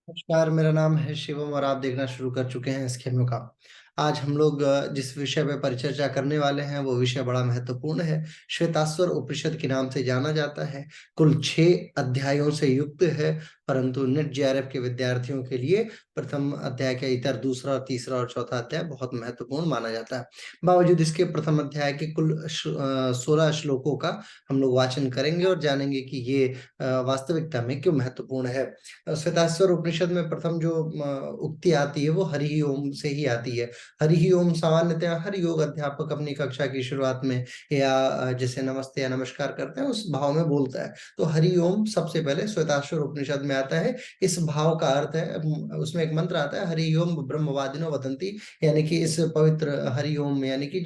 नमस्कार, मेरा नाम है शिवम और आप देखना शुरू कर चुके हैं स्खेमो का। आज हम लोग जिस विषय पे परिचर्चा करने वाले हैं वो विषय बड़ा महत्वपूर्ण है। श्वेताश्वर उपनिषद के नाम से जाना जाता है। कुल 6 अध्यायों से युक्त है, परंतु नेट जेआरएफ के विद्यार्थियों के लिए प्रथम अध्याय के इतर दूसरा, तीसरा और चौथा अध्याय बहुत महत्वपूर्ण माना जाता है। बावजूद इसके प्रथम अध्याय के कुल 16 श्लोकों का हम लोग वाचन करेंगे और जानेंगे कि ये वास्तविकता में क्यों महत्वपूर्ण है। श्वेताश्वर उपनिषद में प्रथम जो उक्ति आती है वो हरि ही ओम से ही आती है। हरि ही ओम सामान्यतः हर योग अध्यापक अपनी कक्षा की शुरुआत में या जैसे नमस्ते या नमस्कार करते हैं उस भाव में बोलता है। तो हरि ओम सबसे पहले श्वेताश्वर उपनिषद में आता है। इस भाव का अर्थ है, उसमें एक मंत्र आता है, हरि ओम ब्रह्मवादिनो वदंती, यानी कि इस पवित्र हरि ओम यानी कि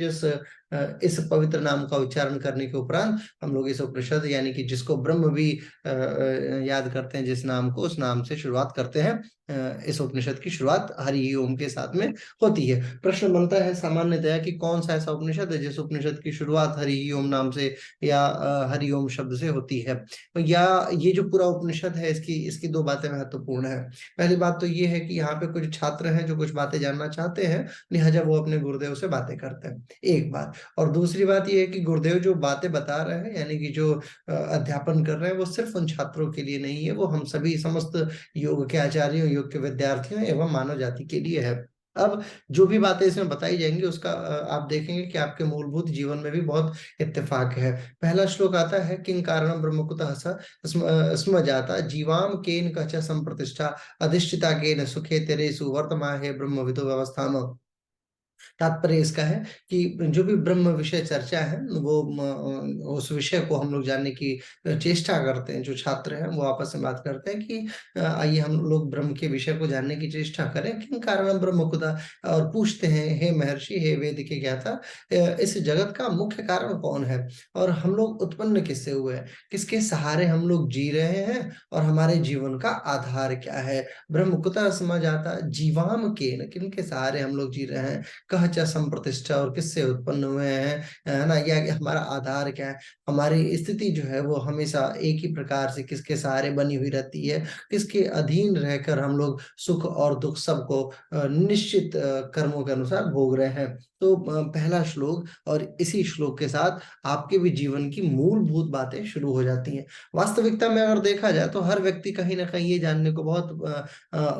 इस पवित्र नाम का उच्चारण करने के उपरांत हम लोग इस उपनिषद यानी कि जिसको ब्रह्म भी याद करते हैं, जिस नाम को, उस नाम से शुरुआत करते हैं। इस उपनिषद की शुरुआत हरि ओम के साथ में होती है। प्रश्न बनता है सामान्यतया कि कौन सा ऐसा उपनिषद है जिस उपनिषद की शुरुआत हरि ओम नाम से या हरि ओम शब्द से होती है। या ये जो पूरा उपनिषद है, इसकी इसकी दो बातें महत्वपूर्ण है। पहली बात तो ये है कि यहाँ पे कुछ छात्र हैं जो कुछ बातें जानना चाहते हैं, लिहाजा वो अपने गुरुदेव से बातें करते हैं, एक बात। और दूसरी बात ये है कि गुरुदेव जो बातें बता रहे हैं यानी कि जो अध्यापन कर रहे हैं वो सिर्फ उन छात्रों के लिए नहीं है, वो हम सभी समस्त योग के आचार्यों, योग के विद्यार्थियों एवं मानव जाति के लिए है। अब जो भी बातें इसमें बताई जाएंगी उसका आप देखेंगे कि आपके मूलभूत जीवन में भी बहुत इत्तेफाक है। पहला श्लोक आता है, किं कारणं ब्रह्म कुतः स स्म जाता जीवाम केन कच संप्रतिष्ठा अधिष्ठिता केन सुखे तेरेषु वर्तमाहे ब्रह्मविदो व्यवस्थाम। तात्पर्य इसका है कि जो भी ब्रह्म विषय चर्चा है वो उस विषय को हम लोग जानने की चेष्टा करते हैं। जो छात्र हैं वो आपस में बात करते हैं कि आइए हम लोग ब्रह्म के विषय को जानने की चेष्टा करें, किन कारण ब्रह्म खुदा। और पूछते हैं, हे महर्षि, हे वेद के ज्ञाता, इस जगत का मुख्य कारण कौन है और हम लोग उत्पन्न किससे हुए हैं, किसके सहारे हम लोग जी रहे हैं और हमारे जीवन का आधार क्या है। ब्रह्म कुतः समझ आता जीवाम केन, किनके सहारे हम लोग जी रहे हैं, कह च संप्रतिष्ठा, और किससे उत्पन्न हुए हैं, है ना, या कि हमारा आधार क्या है। हमारी स्थिति जो है वो हमेशा एक ही प्रकार से किसके सहारे बनी हुई रहती है, किसके अधीन रहकर हम लोग सुख और दुख सबको निश्चित कर्मों के अनुसार भोग रहे हैं। तो पहला श्लोक और इसी श्लोक के साथ आपके भी जीवन की मूलभूत बातें शुरू हो जाती हैं। वास्तविकता में अगर देखा जाए तो हर व्यक्ति कहीं ना कहीं ये जानने को बहुत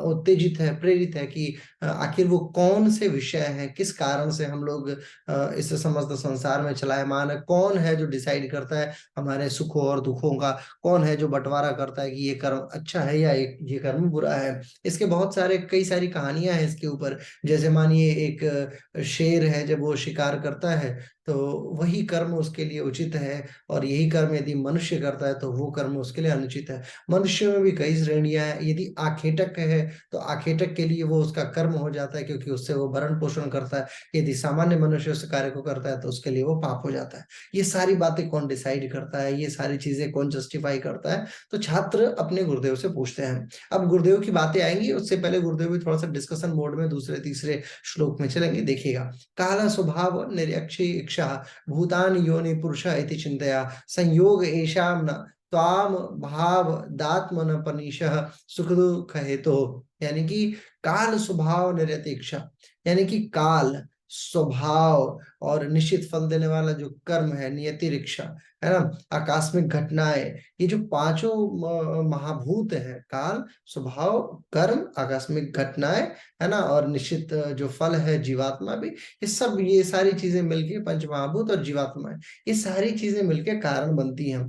उत्तेजित है, प्रेरित है कि आखिर वो कौन से विषय हैं, किस कारण से हम लोग इस समस्त संसार में चलायमान है, कौन है जो डिसाइड करता है हमारे सुखों और दुखों का, कौन है जो बंटवारा करता है कि ये कर्म अच्छा है या ये कर्म बुरा है। इसके बहुत सारे कई सारी कहानियां हैं इसके ऊपर। जैसे मानिए एक शेर है, जब वो शिकार करता है तो वही कर्म उसके लिए उचित है, और यही कर्म यदि मनुष्य करता है तो वो कर्म उसके लिए अनुचित है। मनुष्य में भी कई श्रेणियां हैं। यदि आखेटक है तो आखेटक के लिए वो उसका कर्म हो जाता है क्योंकि उससे वो भरण पोषण करता है। यदि सामान्य मनुष्य उस कार्य को करता है तो उसके लिए वो पाप हो जाता है। ये सारी बातें कौन डिसाइड करता है, ये सारी चीजें कौन जस्टिफाई करता है, तो छात्र अपने गुरुदेव से पूछते हैं। अब गुरुदेव की बातें आएंगी, उससे पहले गुरुदेव भी थोड़ा सा डिस्कशन मोड में दूसरे तीसरे श्लोक में चलेंगे, देखिएगा। काला स्वभाव निरक्षी इच्छा भूतान योनि पुरुष इति चिंतया संयोग एषाम न त्वाम भाव दात्मन पनीशः सुख दुख हेतु। यानी कि काल स्वभाव निरपेक्ष, यानी कि काल स्वभाव और निश्चित फल देने वाला जो कर्म है, नियति रिक्षा, है ना, आकस्मिक घटनाएं, ये जो पांचों महाभूत है, काल स्वभाव कर्म आकस्मिक घटनाएं, है ना, और निश्चित जो फल है जीवात्मा भी, ये सब, ये सारी चीजें मिलके पंच महाभूत और जीवात्मा है, ये सारी चीजें मिलके कारण बनती हैं।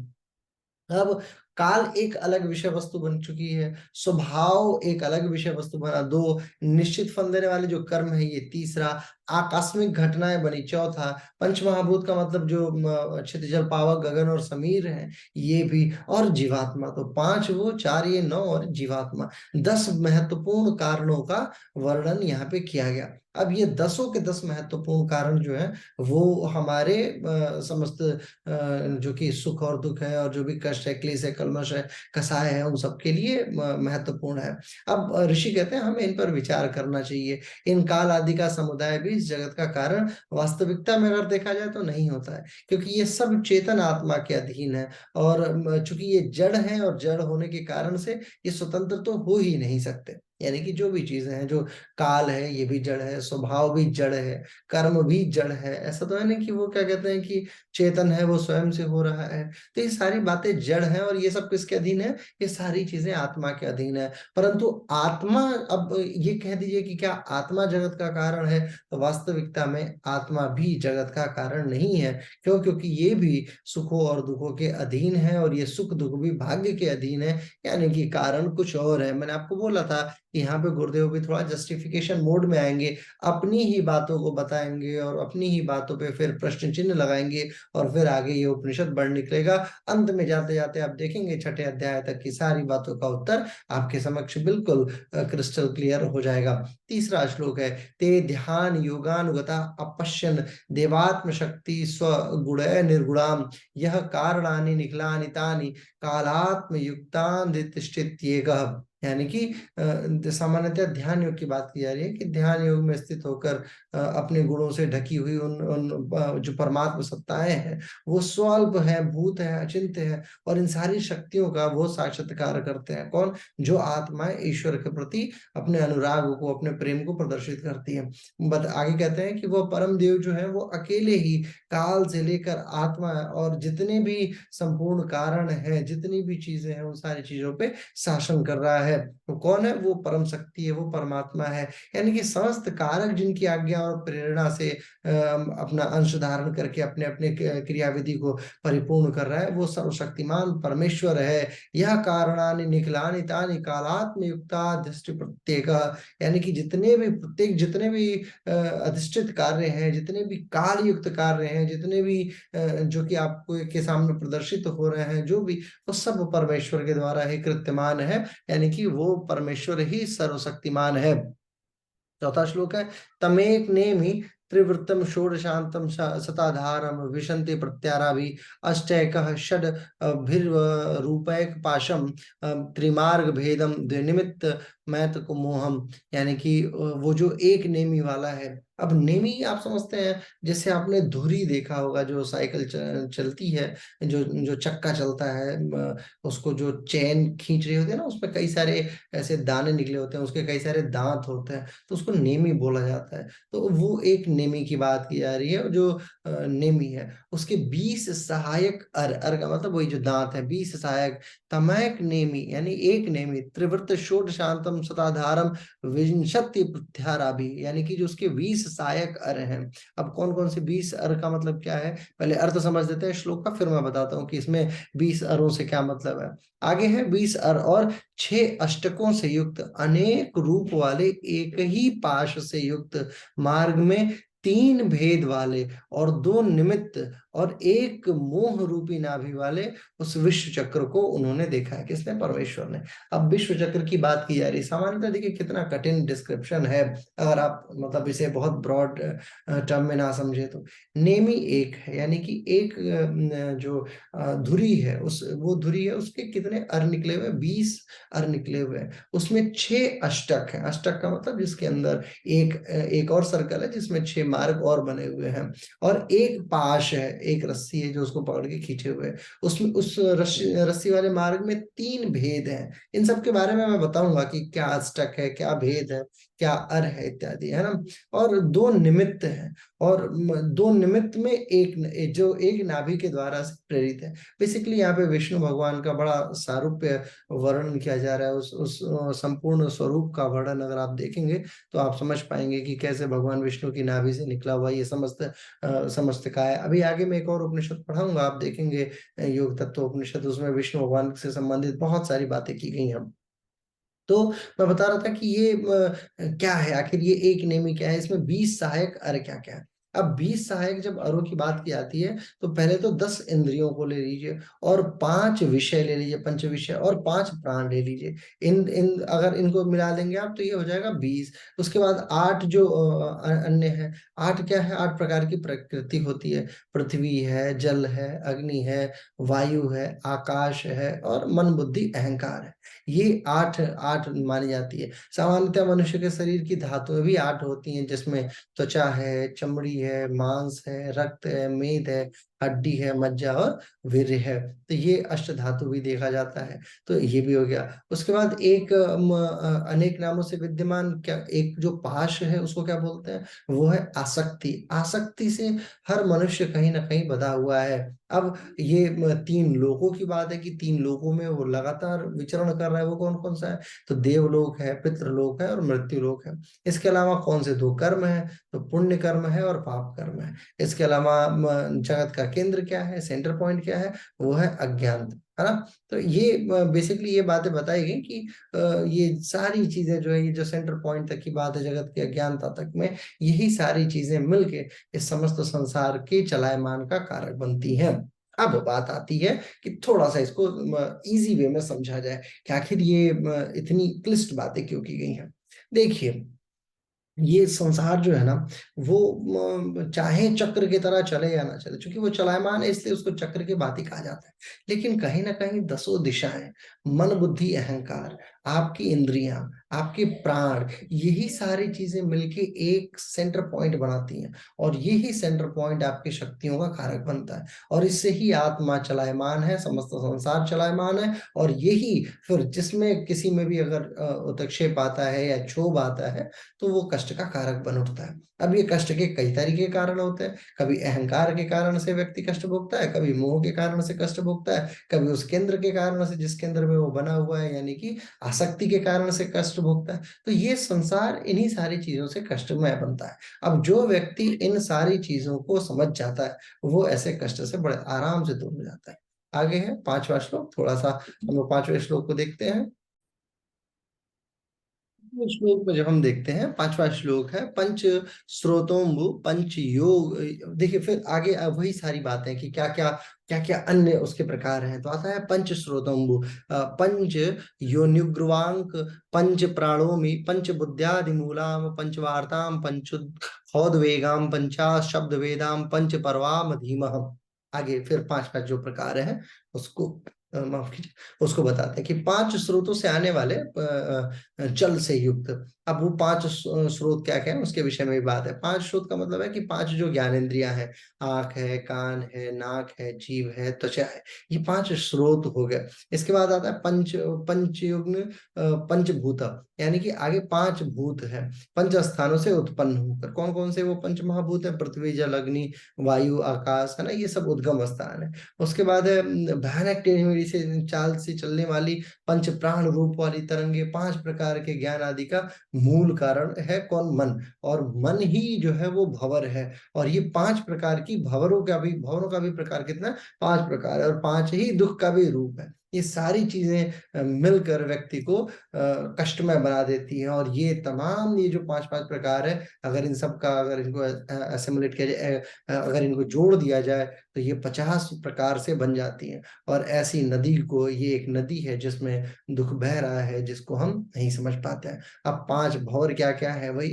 अब काल एक अलग विषय वस्तु बन चुकी है, स्वभाव एक अलग विषय वस्तु बना, दो, निश्चित फल देने वाले जो कर्म है ये तीसरा, आकस्मिक घटनाएं बनी चौथा, पंचमहाभूत का मतलब जो क्षितिज जल पावक गगन और समीर है ये भी, और जीवात्मा, तो पांच वो चार ये नौ और जीवात्मा, 10 महत्वपूर्ण कारणों का वर्णन यहाँ पे किया गया। अब ये 10 के 10 महत्वपूर्ण कारण जो है वो हमारे समस्त जो कि सुख और दुख है और जो भी कष्ट है, क्लेश है, कल्मश है, कसाय है, उन सबके लिए महत्वपूर्ण है। अब ऋषि कहते हैं हमें इन पर विचार करना चाहिए। इन काल आदि का समुदाय भी इस जगत का कारण वास्तविकता में अगर देखा जाए तो नहीं होता है, क्योंकि ये सब चेतन आत्मा के अधीन है। और चूंकि ये जड़ है और जड़ होने के कारण से ये स्वतंत्र तो हो ही नहीं सकते। यानी कि जो भी चीजें हैं, जो काल है ये भी जड़ है, स्वभाव भी जड़ है, कर्म भी जड़ है। ऐसा तो है नहीं कि वो क्या कहते हैं कि चेतन है, वो स्वयं से हो रहा है। तो ये सारी बातें जड़ हैं और ये सब किसके अधीन है? ये सारी चीजें आत्मा के अधीन है। परंतु आत्मा, अब ये कह दीजिए कि क्या आत्मा जगत का कारण है? तो वास्तविकता में आत्मा भी जगत का कारण नहीं है। क्यों? क्योंकि ये भी सुखों और दुखों के अधीन है, और ये सुख दुख भी भाग्य के अधीन है। यानी कि कारण कुछ और है। मैंने आपको बोला था कि यहाँ पे गुरुदेव भी थोड़ा जस्टिफिकेशन मोड में आएंगे, अपनी ही बातों को बताएंगे और अपनी ही बातों पे फिर प्रश्न चिन्ह लगाएंगे, और फिर आगे ये उपनिषद बढ़ निकलेगा। अंत में जाते जाते आप देखेंगे छठे अध्याय तक की सारी बातों का उत्तर आपके समक्ष बिल्कुल क्रिस्टल क्लियर हो जाएगा। तीसरा श्लोक है, ते ध्यान योगानुगता अपश्यन देवात्म शक्ति स्वगुण निर्गुणाम यह कारणानि निखिलानि तानि कालात्म युक्तान तिष्ठत्येकः। यानी कि सामान्यतः ध्यान योग की बात की जा रही है कि ध्यान योग में स्थित होकर अपने गुणों से ढकी हुई उन उन जो परमात्म सत्ताएं हैं, वो स्वल्प है, भूत है, अचिंत्य है, और इन सारी शक्तियों का वो साक्षात्कार करते हैं। कौन? जो आत्माएं ईश्वर के प्रति अपने अनुराग को, अपने प्रेम को प्रदर्शित करती है। बट आगे कहते हैं कि वो परम देव जो है वो अकेले ही काल से लेकर आत्मा और जितने भी संपूर्ण कारण है, जितनी भी चीजें हैं, उन सारी चीजों पे शासन कर रहा है। वो कौन है? वो परम शक्ति है, वो परमात्मा है। यानी कि समस्त कारक जिनकी आज्ञा और प्रेरणा से अपना अंश धारण करके अपने अपने क्रियाविधि को परिपूर्ण कर रहा है, वो सर्वशक्तिमान परमेश्वर है। यह कारणानि निखिलानि तानि कालात्म युक्ता दृष्टि प्रत्येक। यानी कि जितने भी प्रत्येक, जितने भी अधिष्ठित कार्य हैं, जितने भी काल युक्त कार्य हैं, जितने भी जो कि आपको के सामने प्रदर्शित हो रहे हैं, जो भी, वो सब परमेश्वर के द्वारा ही कृत्यमान है। यानी कि वो परमेश्वर ही सर्वशक्तिमान है। चौथा श्लोक है, तमेक नेमि त्रिवृत्तम षोडशांतम शताधारम विशन्ति प्रत्याराभि अष्टैकः षड रूपैक पाशम त्रिमार्ग भेदम द्विनिमित्त मैत को मोहम। यानी कि वो जो एक नेमी वाला है। अब नेमी आप समझते हैं, जैसे आपने धुरी देखा होगा, जो साइकिल चलती है, जो जो चक्का चलता है, उसको जो चेन खींच रही होती है ना, उसमें कई सारे ऐसे दाने निकले होते हैं, उसके कई सारे दांत होते हैं, तो उसको नेमी बोला जाता है। तो वो एक नेमी की बात की जा रही है। जो नेमी है उसके 20 सहायक अर का मतलब वही जो दांत है, 20 सहायक। तमैक नेमी यानी एक नेमी, त्रिवृत्त षोड शांतम सताधारम विंशति प्रत्याराभि, यानी कि जो उसके 20 सहायक अर हैं। अब कौन कौन से 20 अर का मतलब क्या है, पहले अर्थ समझ लेते हैं श्लोक का, फिर मैं बताता हूँ कि इसमें 20 अरों से क्या मतलब है। आगे है 20 अर और 6 अष्टकों से युक्त, अनेक रूप वाले, एक ही पाश से युक्त, मार्ग में 3 भेद वाले, और 2 निमित्त, और एक मोह रूपी नाभि वाले उस विश्व चक्र को उन्होंने देखा है। किसने? परमेश्वर ने। अब विश्व चक्र की बात की जा रही है। सामान्यतः देखिए कितना कठिन डिस्क्रिप्शन है, अगर आप मतलब इसे बहुत ब्रॉड टर्म में ना समझे तो। नेमी एक है, यानी कि एक जो धुरी है, उस वो धुरी है, उसके कितने अर निकले हुए? 20 अर निकले हुए हैं। उसमें 6 अष्टक है। अष्टक का मतलब जिसके अंदर एक और सर्कल है जिसमें 6 मार्ग और बने हुए हैं, और एक पाश है, एक रस्सी है जो उसको पकड़ के खींचे हुए है। उसमें उस रस्सी वाले मार्ग में 3 भेद हैं। इन सब के बारे में मैं बताऊंगा कि क्या अष्टक है, क्या भेद है, क्या अर है, इत्यादि, है ना। और 2 निमित्त हैं, और 2 निमित्त में एक जो एक नाभि के द्वारा से प्रेरित है। बेसिकली यहाँ पे विष्णु भगवान का बड़ा सारूप्य वर्णन किया जा रहा है। उस संपूर्ण स्वरूप का वर्णन अगर आप देखेंगे तो आप समझ पाएंगे कि कैसे भगवान विष्णु की नाभि से निकला हुआ ये समस्त का है। अभी आगे मैं एक और उपनिषद पढ़ाऊंगा, आप देखेंगे योग तत्व उपनिषद, उसमें विष्णु भगवान से संबंधित बहुत सारी बातें की गई हैं। तो मैं बता रहा था कि ये क्या है आखिर, ये एक नेमी क्या है, इसमें 20 सहायक अर क्या क्या है। अब 20 सहायक जब अरों की बात की आती है तो पहले तो 10 इंद्रियों को ले लीजिए, और 5 विषय ले लीजिए, पंच विषय, और 5 प्राण ले लीजिए। इन इन अगर इनको मिला देंगे आप तो ये हो जाएगा 20। उसके बाद 8 जो अन्य है। 8 क्या है? 8 प्रकार की प्रकृति होती है। पृथ्वी है, जल है, अग्नि है, वायु है, आकाश है, और मन बुद्धि अहंकार है। ये 8 8 मानी जाती है। सामान्यतः मनुष्य के शरीर की धातुएँ भी 8 होती हैं, जिसमें त्वचा है, चमड़ी है, मांस है, रक्त है, मेद है, हड्डी है, मज्जा और वीर्य है। तो ये अष्टधातु भी देखा जाता है, तो ये भी हो गया। उसके बाद एक अनेक नामों से विद्यमान क्या एक जो पाश है उसको क्या बोलते हैं? वो है आसक्ति। आसक्ति से हर मनुष्य कहीं न कहीं बँधा हुआ है। अब ये 3 लोकों की बात है कि 3 लोकों में वो लगातार विचरण कर रहा है, वो कौन-कौन सा है? तो देवलोक है, पितृलोक है और मृत्युलोक है। इसके अलावा कौन से 2 कर्म हैं? तो पुण्य कर्म है और पाप कर्म है। इसके अलावा जगत का केंद्र क्या है? सेंटर पॉइंट क्या है? वो है अज्ञान, है ना? तो ये बेसिकली ये बातें बताई गई कि ये सारी चीज़ें जो है, ये जो सेंटर पॉइंट तक की बात है जगत की अज्ञानता तक में, यही सारी चीज़ें मिलके इस समस्त संसार के चलायमान का कारक बनती हैं। अब बात आती है कि थोड़ा-सा इसको ईज़ी वे में समझा जाए कि आखिर ये इतनी क्लिष्ट बातें क्यों की गई हैं। देखिए, ये संसार जो है ना, वो चाहे चक्र की तरह चले या ना चले, चूँकि वो चलायमान है इसलिए उसको चक्र की भाँति कहा जाता है। लेकिन कहीं न कहीं दसों दिशाएँ, मन, बुद्धि, अहंकार, आपकी इंद्रियाँ, आपके प्राण, यही सारी चीज़ें मिलके एक सेंटर पॉइंट बनाती हैं और यही सेंटर पॉइंट आपकी शक्तियों का कारक बनता है और इससे ही आत्मा चलायमान है, समस्त संसार चलायमान है और यही फिर जिसमें किसी में भी अगर उतक्षेप आता है या क्षोभ आता है, तो वो कष्ट का कारक बन उठता है। अब ये कष्ट के कई तरीके के कारण होते हैं, कभी अहंकार के कारण से व्यक्ति कष्ट भोगता है, कभी मोह के कारण से कष्ट भोगता है, कभी उस केंद्र के कारण से जिस केंद्र में वो बना हुआ है यानी कि आसक्ति के कारण से कष्ट भोगता है। तो ये संसार इन्हीं सारी चीज़ों से कष्टमय बनता है। अब जो व्यक्ति इन सारी चीज़ों को समझ जाता है, वो ऐसे कष्ट से बड़े आराम से दूर हो जाता है। आगे है 5वाँ श्लोक, थोड़ा-सा हम लोग 5वें श्लोक को देखते हैं। श्लोक में जब हम देखते हैं 5वाँ श्लोक है पंच स्रोतोंबु पंच योग। देखिए फिर आगे वही सारी बातें कि क्या-क्या अन्य उसके प्रकार हैं। तो आता है पंच स्रोतोंबु पंच योनिग्रुवांक पंच प्राणोमि पंच बुद्ध्यादिमूलाम पंच वार्ताम पंचोदवेगाम पंचाश शब्द वेदाम पंच परवाम धीमह। आगे फिर 5 जो प्रकार है उसको माफ कीजिए, उसको बताते हैं कि 5 स्रोतों से आने वाले जल से युक्त। अब वो 5 स्रोत क्या-क्या हैं उसके विषय में भी बात है। 5 स्रोत का मतलब है कि 5 जो ज्ञानेंद्रियाँ हैं, आँख है, कान है, नाक है, जीभ है, त्वचा है, ये 5 स्रोत हो गए। इसके बाद आता है पंचयुग्म पंचभूत, यानी कि आगे 5 भूत हैं, 5 स्थानों से उत्पन्न होकर। कौन-कौन से वो पंच महाभूत हैं? पृथ्वी, जल, अग्नि, वायु, आकाश, है ना? ये सब उद्गम स्थान है। उसके बाद है भयानक टेढ़ी-मेढ़ी से चाल से चलने वाली पंच प्राण रूप वाली तरंगे, 5 प्रकार के ज्ञान आदि का मूल कारण है कौन? मन। और मन ही जो है वो भंवर है और ये 5 प्रकार की भंवरों का भी प्रकार कितना है? 5 प्रकार है और 5 ही दुःख का भी रूप है। ये सारी चीज़ें मिलकर व्यक्ति को कष्टमय बना देती हैं और ये तमाम ये जो 5-5 प्रकार है, अगर इन सब का अगर इनको असिमुलेट किया जाए, अगर इनको जोड़ दिया जाए, तो ये 50 प्रकार से बन जाती हैं। और ऐसी नदी को, ये एक नदी है जिसमें दुःख बह रहा है, जिसको हम नहीं समझ पाते हैं। अब 5 भँवर क्या-क्या है? वही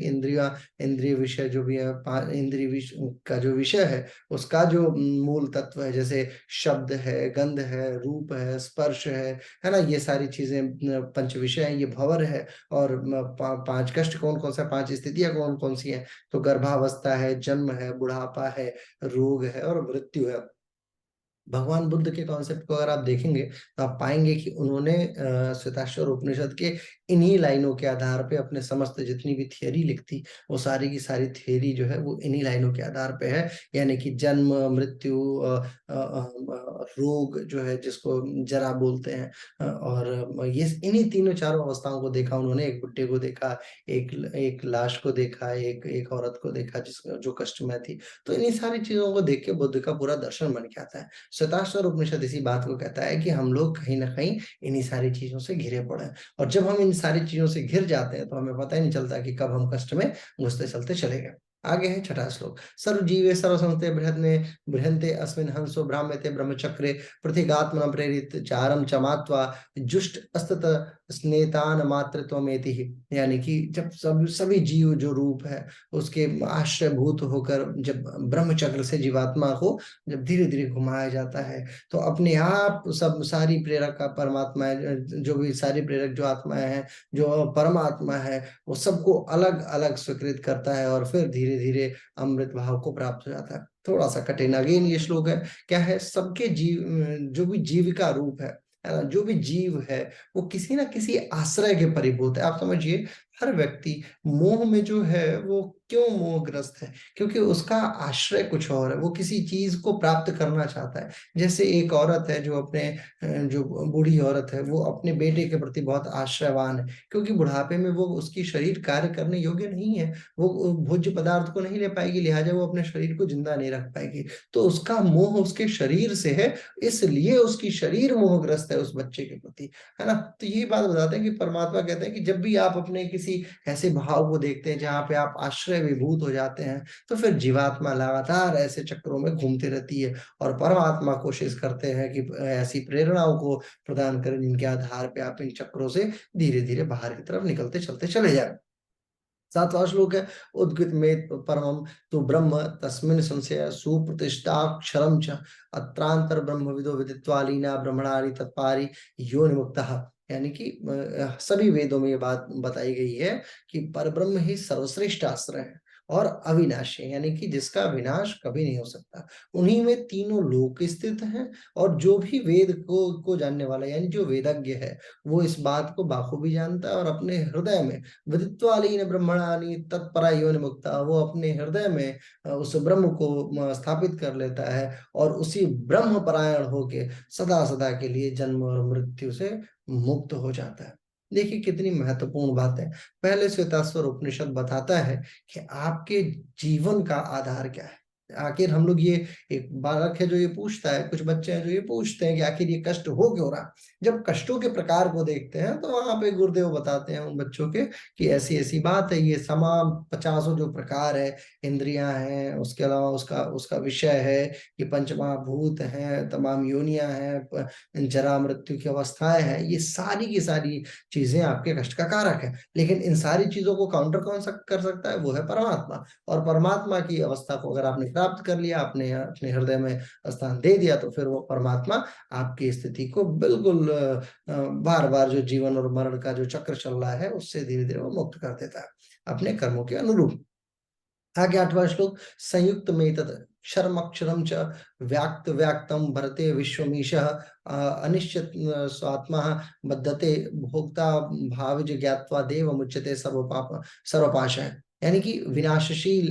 इंद्रिय विषय जो भी है, इंद्रिय का जो विषय है, उसका जो मूल तत्व है, जैसे शब्द है, गंध है, रूप है, स्पर्श है ना? ये सारी चीज़ें पंच विषय हैं, ये भँवर है और 5 कष्ट कौन-कौन सा, 5 स्थितियाँ कौन-कौन सी हैं? तो गर्भावस्था है, जन्म है, बुढ़ापा है, रोग है और मृत्यु है। भगवान बुद्ध के कॉन्सेप्ट को अगर आप देखेंगे, तो आप पाएँगे कि उन्होंने श्वेताश्वर उपनिषद के इन्हीं लाइनों के आधार पे अपने समस्त जितनी भी थियरी लिखी, वो सारी की सारी थियरी जो है वो इन्हीं लाइनों के आधार पे है। यानी कि जन्म, मृत्यु रोग जो है जिसको जरा बोलते हैं, और ये इन्हीं तीनों चारों अवस्थाओं को देखा उन्होंने। एक बुड्ढे को देखा, एक लाश को देखा, एक एक औरत को देखा जो कष्टमय थी। तो इन्हीं सारी चीज़ों को देख के बुद्ध का पूरा दर्शन बन के आता है। श्वेताश्वर उपनिषद इसी बात को कहता है कि हम लोग कहीं न कहीं इन्हीं सारी चीज़ों से घिरे पड़े हैं और जब हम इन सारी चीज़ों से घिर जाते हैं, तो हमें पता ही नहीं चलता कि कब हम कष्ट में घुसते चलते चले गए। आगे है 6वाँ श्लोक। सर्वजीवे सर्वसंस्थे बृहन्ते अस्मिन् हंसो भ्राम्यते ब्रह्मचक्रे पृथिगात्मना प्रेरित चारं चमात्वा जुष्ट अस्तत स्नेतान मातृत्वमेति ही, यानी कि जब सब सभी जीव जो रूप है उसके आश्रयभूत होकर जब ब्रह्म चक्र से जीवात्मा को जब धीरे-धीरे घुमाया जाता है, तो अपने आप सब सारी प्रेरक का परमात्मा है, जो भी सारी प्रेरक जो आत्माएँ हैं, जो परमात्मा है, वो सबको अलग-अलग स्वीकृत करता है और फिर धीरे-धीरे अमृत भाव को प्राप्त हो जाता है। थोड़ा-सा कठिन अगेन ये श्लोक है, क्या है सबके जो भी जीविका रूप है ना? जो भी जीव है, वो किसी न किसी आश्रय के परिभूत है। आप समझिए हर व्यक्ति मोह में जो है वो क्यों मोहग्रस्त है? क्योंकि उसका आश्रय कुछ और है, वो किसी चीज़ को प्राप्त करना चाहता है। जैसे एक औरत है जो अपने जो बूढ़ी औरत है, वो अपने बेटे के प्रति बहुत आश्रयवान है, क्योंकि बुढ़ापे में वो उसकी शरीर कार्य करने योग्य नहीं है। वो भोज्य पदार्थ को नहीं ले पाएगी, लिहाजा वो अपने शरीर को जिंदा नहीं रख पाएगी। तो उसका मोह उसके शरीर से है, इसलिए उसकी शरीर मोहग्रस्त है उस बच्चे के प्रति, है ना? तो यही बात बताते हैं कि परमात्मा कहते हैं कि जब भी आप अपने किसी ऐसे भाव को देखते हैं जहाँ पे आप आश्रय विभूत हो जाते हैं, तो फिर जीवात्मा लगातार ऐसे चक्रों में घूमती रहती है और परमात्मा कोशिश करते हैं कि ऐसी प्रेरणाओं को प्रदान करें जिनके आधार पे आप इन चक्रों से धीरे-धीरे बाहर की तरफ निकलते चलते चले जाएँ। 7वाँ श्लोक है उद्गीत में परमं तु ब्रह्म तस्मिन् संशयः सुप्रतिष्ठाक्षरं च अत्रांतर ब्रह्मविदो विदित्वा लीना ब्रह्मणानि तत्पारि योनिमुक्तः। यानी कि सभी वेदों में ये बात बताई गई है कि परब्रह्म ही सर्वश्रेष्ठ आश्रय है और अविनाशी है, यानी कि जिसका विनाश कभी नहीं हो सकता। उन्हीं में तीनों लोक स्थित हैं और जो भी वेद को जानने वाला यानी जो वेदज्ञ है, वो इस बात को बाखूबी जानता है और अपने हृदय में विदित्वालीन ब्रह्मणानि तत्परा योनिमुक्ता, वो अपने हृदय में उस ब्रह्म को स्थापित कर लेता है और उसी ब्रह्म परायण होके सदा सदा के लिए जन्म और मृत्यु से मुक्त हो जाता है। देखिए कितनी महत्वपूर्ण बात है। पहले श्वेताश्वर उपनिषद बताता है कि आपके जीवन का आधार क्या है। आखिर हम लोग ये एक बालक है जो ये पूछता है, कुछ बच्चे हैं जो ये पूछते हैं कि आखिर ये कष्ट हो क्यों रहा? जब कष्टों के प्रकार को देखते हैं तो वहाँ पे गुरुदेव बताते हैं उन बच्चों के कि ऐसी-ऐसी बात है, ये तमाम पचासों जो प्रकार है, इंद्रियाँ हैं, उसके अलावा उसका उसका विषय है, ये पंचमहाभूत हैं, तमाम योनियाँ हैं, जरा मृत्यु की अवस्थाएँ हैं, ये सारी की सारी चीज़ें आपके कष्ट का कारक है। लेकिन इन सारी चीज़ों को काउंटर कौन कर सकता है? वो है परमात्मा और परमात्मा की अवस्था को अगर आपने प्राप्त कर लिया, आपने अपने हृदय में स्थान दे दिया, तो फिर वो परमात्मा आपकी स्थिति को बिल्कुल बार-बार जो जीवन और मरण का जो चक्र चल रहा है, उससे धीरे-धीरे वो मुक्त कर देता है, अपने कर्मों के अनुरूप। आगे 8वाँ श्लोक संयुक्तमेतत् क्षरमक्षरं च व्याक्तं भरते विश्वमीशः अनिश्चित स्वात्मा बद्धते भोक्ता भावज ज्ञात्वा देवमुच्यते सर्वपाशः। यानी कि विनाशशील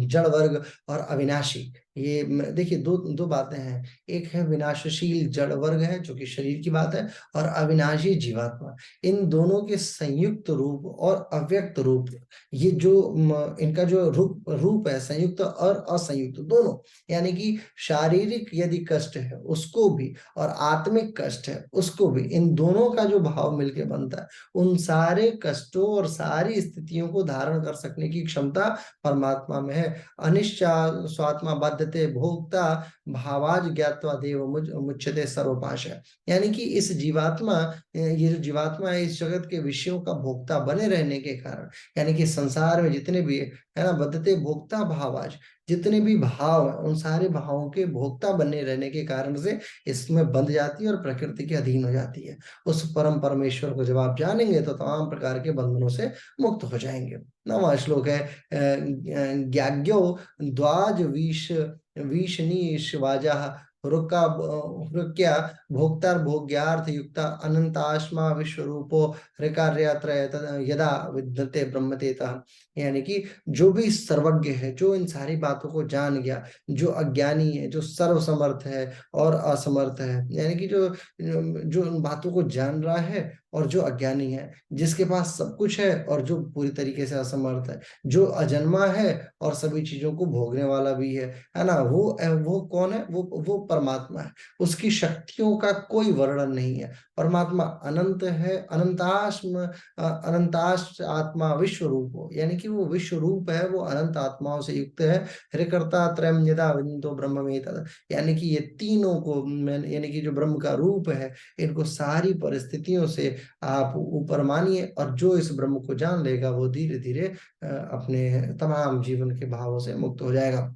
जड़ वर्ग और अविनाशी ये देखिए 2 बातें हैं। एक है विनाशशील जड़ वर्ग है जो कि शरीर की बात है और अविनाशी जीवात्मा। इन दोनों के संयुक्त रूप और अव्यक्त रूप ये जो इनका जो रूप है संयुक्त और असंयुक्त दोनों, यानी कि शारीरिक यदि कष्ट है उसको भी और आत्मिक कष्ट है उसको भी, इन दोनों का जो भाव मिलके बनता है, उन सारे कष्टों और सारी स्थितियों को धारण कर सकने की क्षमता परमात्मा में है। अनिश्चा स्वात्मा बाध्यते भोक्ता भावाज ज्ञात्वा देव मुच्यते सर्वपाशः। यानी कि इस जीवात्मा ये जो जीवात्मा है इस जगत के विषयों का भोक्ता बने रहने के कारण, यानी कि संसार में जितने भी है ना बद्धते भोक्ता भावाज, जितने भी भाव हैं उन सारे भावों के भोक्ता बने रहने के कारण से इसमें बंध जाती है और प्रकृति के अधीन हो जाती है। उस परम परमेश्वर को जब आप जानेंगे तो तमाम प्रकार के बंधनों से मुक्त हो जाएँगे। 9वाँ श्लोक है ज्ञाज्ञो द्वाज वीशनीश्वाजाः हृक्या भोक्तार्भोग्यार्थ युक्ता अनंताश्मा विश्वरूपो हृकार्यत्र यदा विद्यते ब्रह्मतेतः। यानी कि जो भी सर्वज्ञ है, जो इन सारी बातों को जान गया, जो अज्ञानी है, जो सर्वसमर्थ है और असमर्थ है, यानी कि जो उन बातों को जान रहा है और जो अज्ञानी है, जिसके पास सब कुछ है और जो पूरी तरीके से असमर्थ है, जो अजन्मा है और सभी चीज़ों को भोगने वाला भी है ना? वो कौन है? वो परमात्मा है। उसकी शक्तियों का कोई वर्णन नहीं है। परमात्मा अनंत है, अनंताश्च आत्मा विश्वरूपो, यानी कि वो विश्वरूप है, वो अनंत आत्माओं से युक्त है। हृकर्ता त्रयं यदा विन्दतो ब्रह्ममेतत्, यानी कि ये तीनों को यानी कि जो ब्रह्म का रूप है, इनको सारी परिस्थितियों से आप ऊपर मानिए, और जो इस ब्रह्म को जान लेगा वो धीरे धीरे अपने तमाम जीवन के भावों से मुक्त हो जाएगा।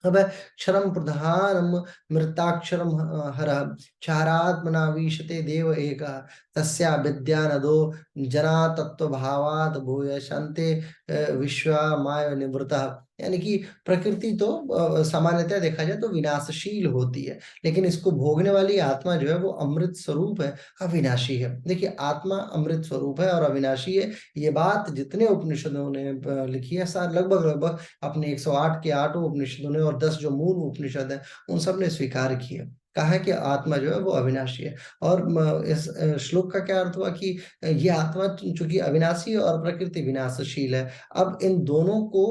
अब क्षरम प्रधानम मृताक्षरम हरः क्षारात्मनावीशते देव एकः तस्या विद्या नदो जना तत्वभावात् भूय शान्ते विश्वमाय निवृतः। यानी कि प्रकृति तो सामान्यतः देखा जाए तो विनाशशील होती है, लेकिन इसको भोगने वाली आत्मा जो है वो अमृत स्वरूप है, अविनाशी है। देखिए, आत्मा अमृत स्वरूप है और अविनाशी है। ये बात जितने उपनिषदों ने लिखी है, सार लगभग लगभग अपने 108 के 8 उपनिषदों ने और 10 जो मूल उपनिषद हैं, उन सब ने स्वीकार किया। कहा है कि आत्मा जो है वो अविनाशी है। और इस श्लोक का क्या अर्थ हुआ कि ये आत्मा चूंकि अविनाशी है और प्रकृति विनाशशील है। अब इन दोनों को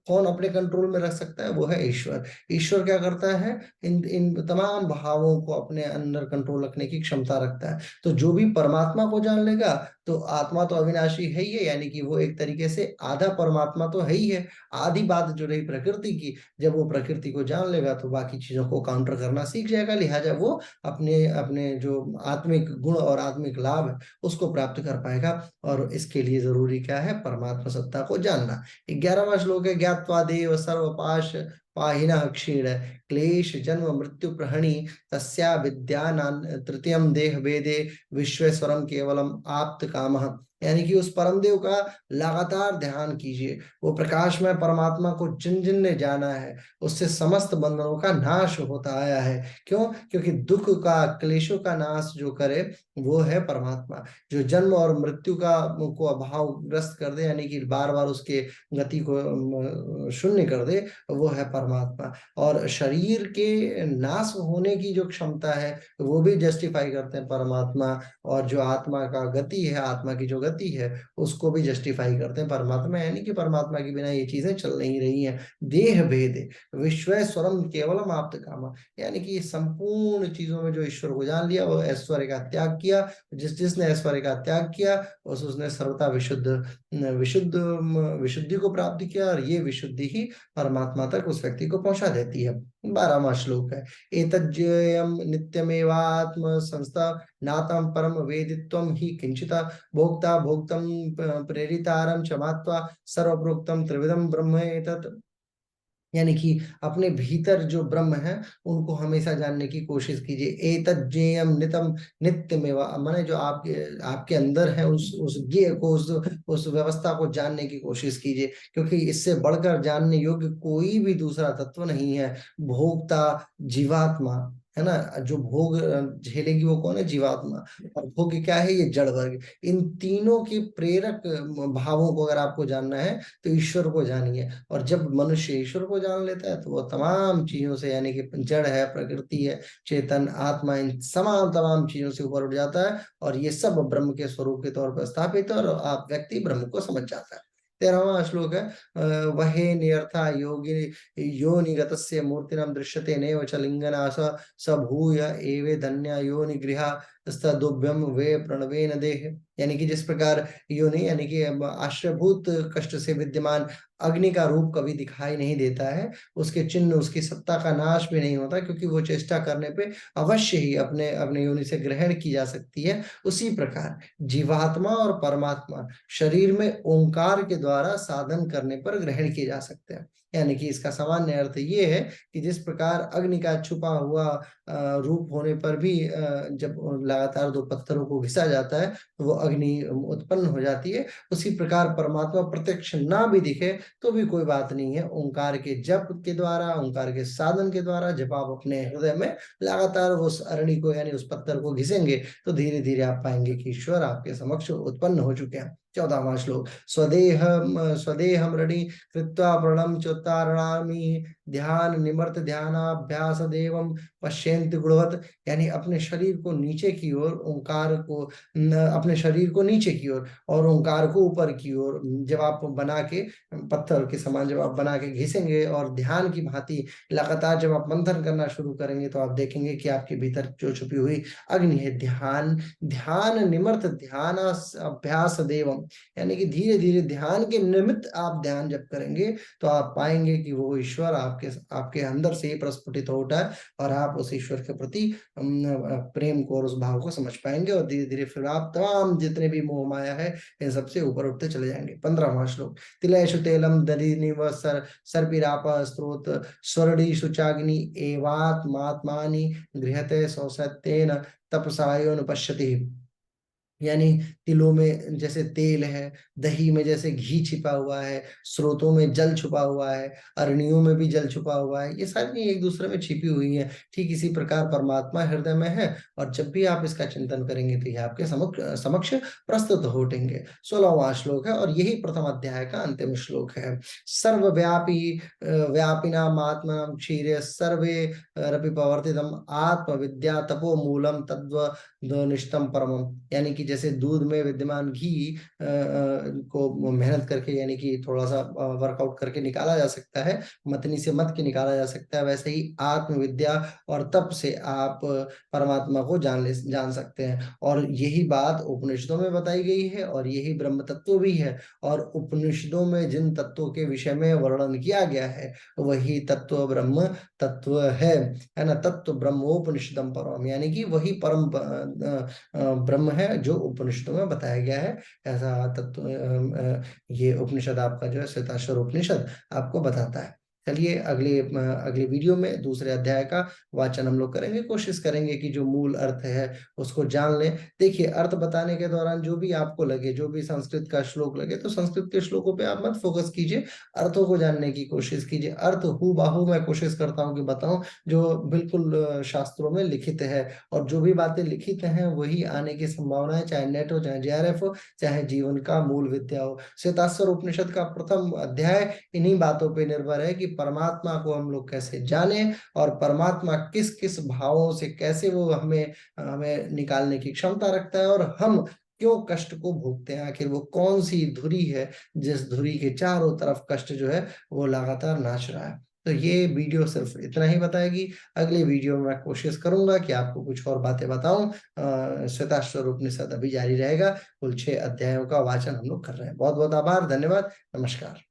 कौन अपने कंट्रोल में रख सकता है? वो है ईश्वर। ईश्वर क्या करता है? इन इन तमाम भावों को अपने अंदर कंट्रोल रखने की क्षमता रखता है। तो जो भी परमात्मा को जान लेगा, तो आत्मा तो अविनाशी है ही है, यानी कि वो एक तरीके से आधा परमात्मा तो है ही है। आधी बात जो रही प्रकृति की, जब वो प्रकृति को जान लेगा तो बाकी चीजों को काउंटर करना सीख जाएगा, लिहाजा वो अपने अपने जो आत्मिक गुण और आत्मिक लाभ है उसको प्राप्त कर पाएगा। और इसके लिए जरूरी क्या है? परमात्मा सत्ता को जानना। 11वां श्लोक है, ज्ञात्वा देव सर्वपाश पाहिनः क्षीण क्लेश जन्म मृत्यु प्रहणी तस्या विद्यानां तृतीयम देह भेदे विश्वेश्वरम केवलम आप्त कामः। यानी कि उस परम देव का लगातार ध्यान कीजिए। वो प्रकाशमय परमात्मा को जिन जिन ने जाना है, उससे समस्त बंधनों का नाश होता आया है। क्यों? क्योंकि दुख का, क्लेशों का नाश जो करे वो है परमात्मा। जो जन्म और मृत्यु का को अभावग्रस्त कर दे, यानी कि बार बार उसके गति को शून्य कर दे, वो है परमात्मा। और शरीर के नाश होने की जो क्षमता है वो भी जस्टिफाई करते हैं परमात्मा। और जो आत्मा का गति है, आत्मा की जो गति है, उसको भी जस्टिफाई करते हैं परमात्मा। यानी कि परमात्मा के बिना ये चीजें चल नहीं रही हैं। देह भेद विश्वेश्वरम केवलम आप्त काम, यानी कि संपूर्ण चीजों में जो ईश्वर को जान लिया, वो ऐश्वर्य का त्याग किया। जिसने ऐश्वर्य का त्याग किया उसने सर्वथा विशुद्ध विशुद्ध विशुद्धि को प्राप्त किया, और ये विशुद्धि ही परमात्मा तक उस व्यक्ति को पहुंचा देती है। 12वां श्लोक है, एतज्जेयं नित्यमेवात्म संस्था नातं परम वेदित्वं हि किंचित भोक्ता भोक्तम प्रेरितारं च मात्वा सर्वप्रोक्तम त्रिविधम ब्रह्म एतत्। यानी कि अपने भीतर जो ब्रह्म है उनको हमेशा जानने की कोशिश कीजिए। एतत् ज्ञेयम नितम नित्यमेव, माने जो आपके आपके अंदर है उस ज्ञेय को, उस व्यवस्था को जानने की कोशिश कीजिए, क्योंकि इससे बढ़कर जानने योग्य कोई भी दूसरा तत्व नहीं है। भोक्ता जीवात्मा है ना, जो भोग झेलेगी वो कौन है? जीवात्मा। और भोग क्या है? ये जड़ वर्ग। इन तीनों के प्रेरक भावों को अगर आपको जानना है तो ईश्वर को जानिए। और जब मनुष्य ईश्वर को जान लेता है तो वो तमाम चीजों से, यानी कि जड़ है, प्रकृति है, चेतन आत्मा, इन तमाम चीजों से ऊपर उठ जाता है, और ये सब ब्रह्म के स्वरूप के तौर पर स्थापित है, और आप व्यक्ति ब्रह्म को समझ जाता है। 13वां श्लोक है, वहे नियर्था योगी योनिगतस्य मूर्तिनां दृश्यते नैव च लिंगना स भूय एवे धन्या योनिगृहा स्तदुभ्यम वे प्रणवेन देह। यानी कि जिस प्रकार योनि, यानी कि आश्रयभूत कष्ट से विद्यमान अग्नि का रूप कभी दिखाई नहीं देता है, उसके चिन्ह, उसकी सत्ता का नाश भी नहीं होता, क्योंकि वो चेष्टा करने पे अवश्य ही अपने अपने योनि से ग्रहण की जा सकती है। उसी प्रकार जीवात्मा और परमात्मा शरीर में ओंकार के द्वारा साधन करने पर ग्रहण किए जा सकते हैं। यानी कि इसका सामान्य अर्थ ये है कि जिस प्रकार अग्नि का छुपा हुआ रूप होने पर भी जब लगातार दो पत्थरों को घिसा जाता है तो वो अग्नि उत्पन्न हो जाती है, उसी प्रकार परमात्मा प्रत्यक्ष ना भी दिखे तो भी कोई बात नहीं है। ओंकार के जप के द्वारा, ओंकार के साधन के द्वारा जब आप अपने हृदय में लगातार उस अरणि को, यानी उस पत्थर को घिसेंगे, तो धीरे धीरे आप पाएंगे कि ईश्वर आपके समक्ष उत्पन्न हो चुके हैं। 14वां श्लोक, स्वदेहम ऋणी कृत्वा प्रणम चोत्तारणामि ध्यान निमर्त ध्यानाभ्यास देवम पश्यन्ति गुणवत। यानी अपने शरीर को नीचे की ओर, ओंकार को अपने शरीर को नीचे की ओर और ओंकार को ऊपर की ओर जब आप बना के, पत्थर के समान जब आप बना के घिसेंगे और ध्यान की भांति लगातार जब आप मंथन करना शुरू करेंगे, तो आप देखेंगे कि आपके भीतर जो छुपी हुई अग्नि है, ध्यान ध्यान निमर्त ध्यान अभ्यास देवम, यानी कि धीरे धीरे ध्यान के निमित्त आप ध्यान जब करेंगे तो आप पाएंगे कि वो ईश्वर आपके आपके अंदर से ही प्रस्फुटित हो उठा है और आप उस ईश्वर के प्रति प्रेम को और उस भाव को समझ पाएँगे और धीरे-धीरे फिर आप तमाम जितने भी मोह माया है, इन सबसे ऊपर उठते चले जाएँगे। 15वाँ श्लोक तिलेषु तैलं दधिनिव सर्पिरापः स्रोत स्वर्णिषु चाग्नि एवात्मात्मानि गृह्यते सौसत्येन तपसा योऽनुपश्यति। यानी तिलों में जैसे तेल है, दही में जैसे घी छिपा हुआ है, स्रोतों में जल छुपा हुआ है, अरनियों में भी जल छुपा हुआ है, ये सारी एक दूसरे में छिपी हुई हैं। ठीक इसी प्रकार परमात्मा हृदय में है और जब भी आप इसका चिंतन करेंगे तो ये आपके समक्ष प्रस्तुत हो उठेंगे। 16वाँ श्लोक है और यही प्रथम अध्याय का अंतिम श्लोक है। सर्वव्यापी व्यापिनामात्मनं क्षीरे सर्वे रपि प्रवर्तितम् आत्मविद्या तपोमूलं तद्वनिष्ठं परमम्। यानी कि जैसे दूध में विद्यमान घी को मेहनत करके यानी कि थोड़ा-सा वर्कआउट करके निकाला जा सकता है, मतनी से मथ के निकाला जा सकता है, वैसे ही आत्मविद्या और तप से आप परमात्मा को जान सकते हैं। और यही बात उपनिषदों में बताई गई है और यही ब्रह्म तत्व भी है और उपनिषदों में जिन तत्वों के विषय में वर्णन किया गया है, वही तत्व ब्रह्म तत्व है ना? तत्व ब्रह्मोपनिषदम परम यानी कि वही परम ब्रह्म है जो उपनिषदों में बताया गया है। ऐसा तत्व ये उपनिषद आपका जो है श्वेताश्वर उपनिषद आपको बताता है। चलिए अगले वीडियो में दूसरे अध्याय का वाचन हम लोग करेंगे, कोशिश करेंगे कि जो मूल अर्थ है उसको जान लें। देखिए अर्थ बताने के दौरान जो भी आपको लगे, जो भी संस्कृत का श्लोक लगे तो संस्कृत के श्लोकों पे आप मत फोकस कीजिए, अर्थों को जानने की कोशिश कीजिए। अर्थ हूबहू मैं कोशिश करता हूँ कि बताऊँ जो बिल्कुल शास्त्रों में लिखित है और जो भी बातें लिखित हैं वही आने की संभावना है, चाहे नेट हो, चाहे जेआरएफ हो, चाहे जीवन का मूल विद्या हो। श्वेताश्वर उपनिषद का प्रथम अध्याय इन्हीं बातों पे निर्भर है कि परमात्मा को हम लोग कैसे जानें और परमात्मा किस-किस भावों से कैसे वो हमें हमें निकालने की क्षमता रखता है और हम क्यों कष्ट को भोगते हैं। आखिर वो कौन-सी धुरी है, जिस धुरी के चारों तरफ कष्ट जो है वो लगातार नाच रहा है। तो ये वीडियो सिर्फ़ इतना ही बताएगी। अगले वीडियो में मैं कोशिश करूँगा कि आपको कुछ और बातें बताऊँ। श्वेताश्वर उपनिषद अभी जारी रहेगा। कुल 6 अध्यायों का वाचन हम लोग कर रहे हैं। बहुत-बहुत आभार, धन्यवाद, नमस्कार।